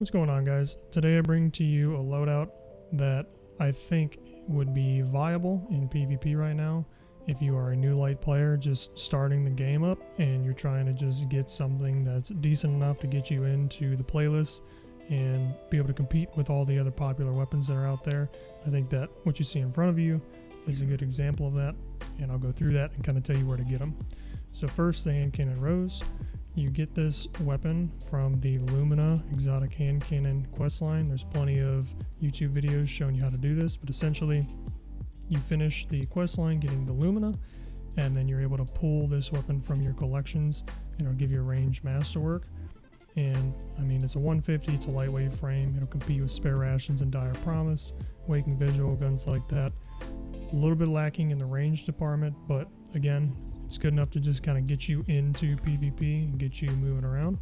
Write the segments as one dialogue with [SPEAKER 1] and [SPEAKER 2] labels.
[SPEAKER 1] What's going on, guys? Today I bring to you a loadout that I think would be viable in PvP right now if you are a new light player just starting the game up and you're trying to just get something that's decent enough to get you into the playlist and be able to compete with all the other popular weapons that are out there. I think that what you see in front of you is a good example of that, and I'll go through that and kind of tell you where to get them. So first, the hand cannon rose. You get this weapon from the Lumina exotic hand cannon questline. There's plenty of YouTube videos showing you how to do this, but essentially you finish the questline getting the Lumina, and then you're able to pull this weapon from your collections, and it'll give you a ranged masterwork. And I mean, it's a 150, it's a lightweight frame, it'll compete with Spare Rations and Dire Promise, Waking Visual, guns like that. A little bit lacking in the range department, but again, it's good enough to just kind of get you into PvP and get you moving around.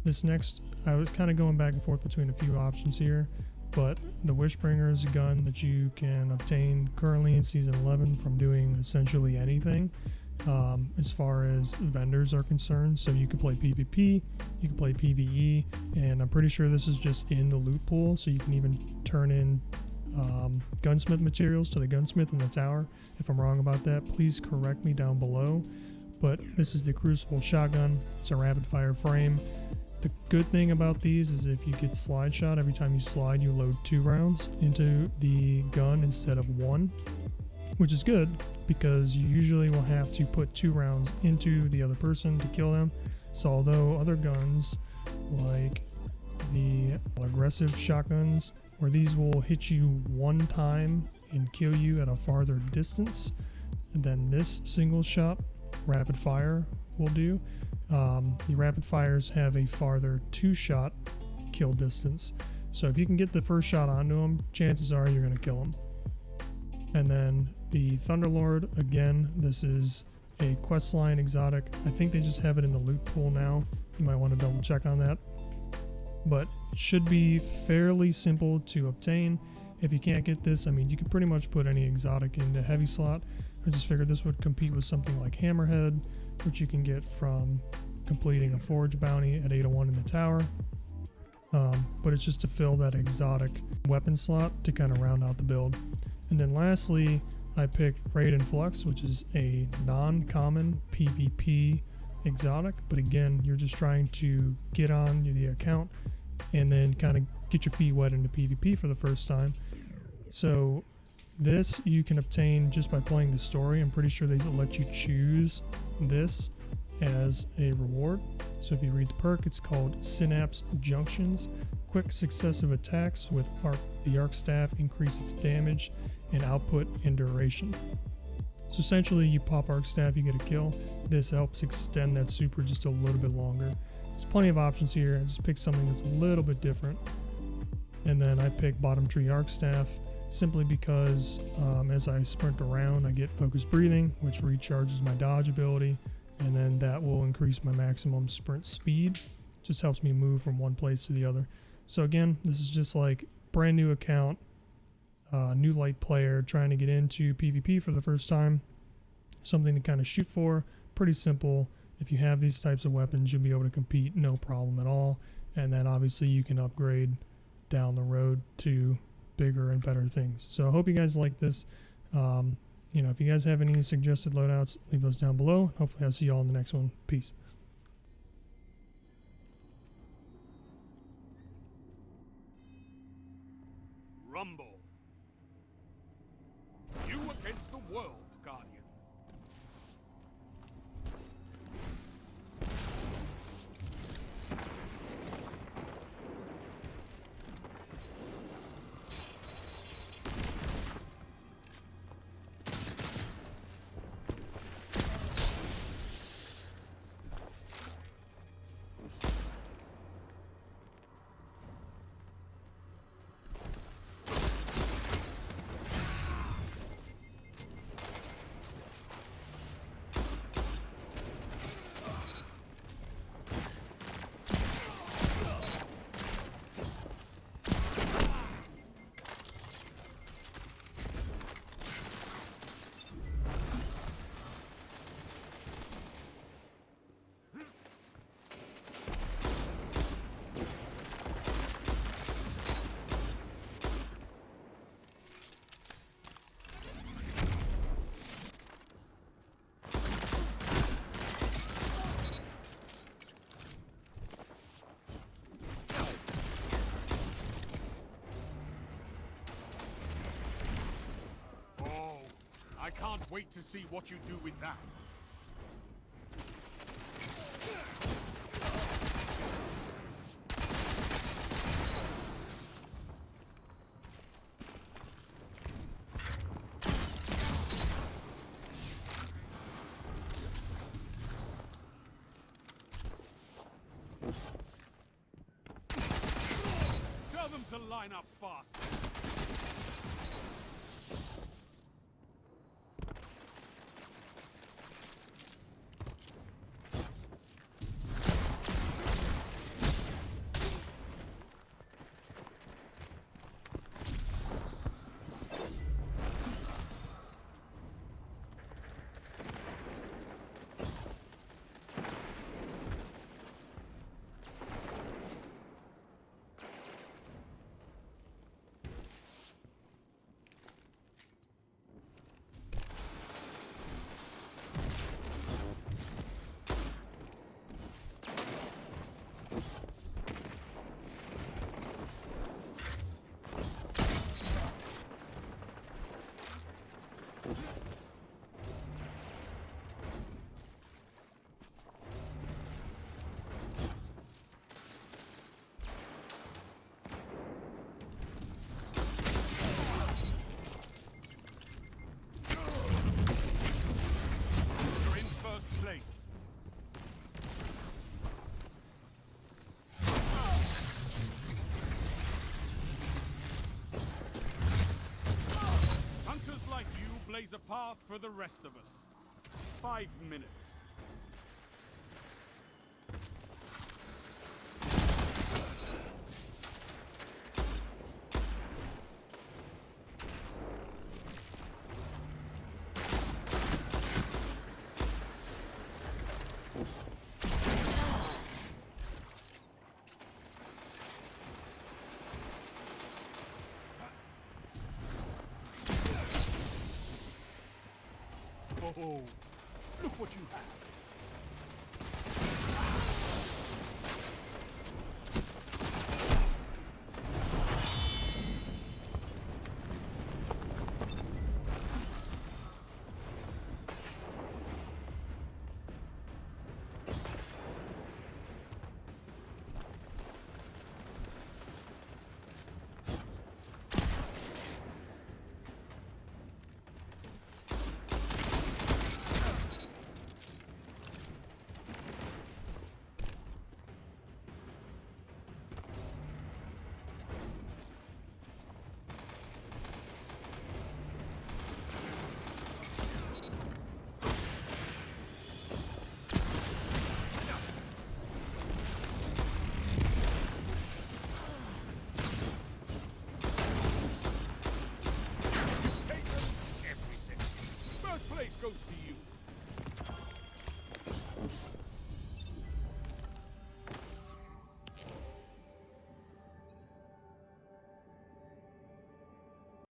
[SPEAKER 1] This next, I was kind of going back and forth between a few options here, but the WISHBRINGER is a gun that you can obtain currently in Season 11 from doing essentially anything as far as vendors are concerned. So you can play PvP, you can play PvE, and I'm pretty sure this is just in the loot pool, so you can even turn in gunsmith materials to the gunsmith in the tower. If I'm wrong about that, please correct me down below. But this is the Crucible shotgun. It's a rapid fire frame. The good thing about these is if you get slide shot, every time you slide you load 2 rounds into the gun instead of 1, which is good because you usually will have to put 2 rounds into the other person to kill them. So although other guns like the aggressive shotguns, where these will hit you 1 time and kill you at a farther distance than this single shot rapid fire will do. The rapid fires have a farther 2-shot kill distance. So if you can get the first shot onto them, chances are you're going to kill them. And then the Thunderlord, again, this is a questline exotic. I think they just have it in the loot pool now. You might want to double check on that. But it should be fairly simple to obtain. If you can't get this, I mean, you can pretty much put any exotic in the heavy slot. I just figured this would compete with something like HAMMERHEAD, which you can get from completing a forge bounty at 801 in the tower. But it's just to fill that exotic weapon slot to kind of round out the build. And then lastly, I picked RAIDEN FLUX, which is a non-common PvP exotic, but again, you're just trying to get on the account and then kind of get your feet wet into PvP for the first time. So this you can obtain just by playing the story. I'm pretty sure they let you choose this as a reward. So if you read the perk, it's called Synapse Junctions. Quick successive attacks with the arc staff increase its damage and output and duration. So essentially you pop arc staff, you get a kill. This helps extend that super just a little bit longer. There's plenty of options here. I just picked something that's a little bit different. And then I picked bottom tree arc staff simply because as I sprint around, I get focused breathing, which recharges my dodge ability, and then that will increase my maximum sprint speed. Just helps me move from one place to the other. So again, this is just like brand new account, new light player trying to get into PvP for the first time. Something to kind of shoot for. Pretty simple. If you have these types of weapons, you'll be able to compete no problem at all. And then obviously you can upgrade down the road to bigger and better things. So I hope you guys like this. You know, if you guys have any suggested loadouts, leave those down below. Hopefully I'll see you all in the next one. Peace.
[SPEAKER 2] Rumble. You against the world, Guardian. Wait to see what you do with that. Tell them to line up fast. You're in first place. Hunters like you blaze a path for the rest of us. 5 minutes. Oh, look what you have. Goes to you.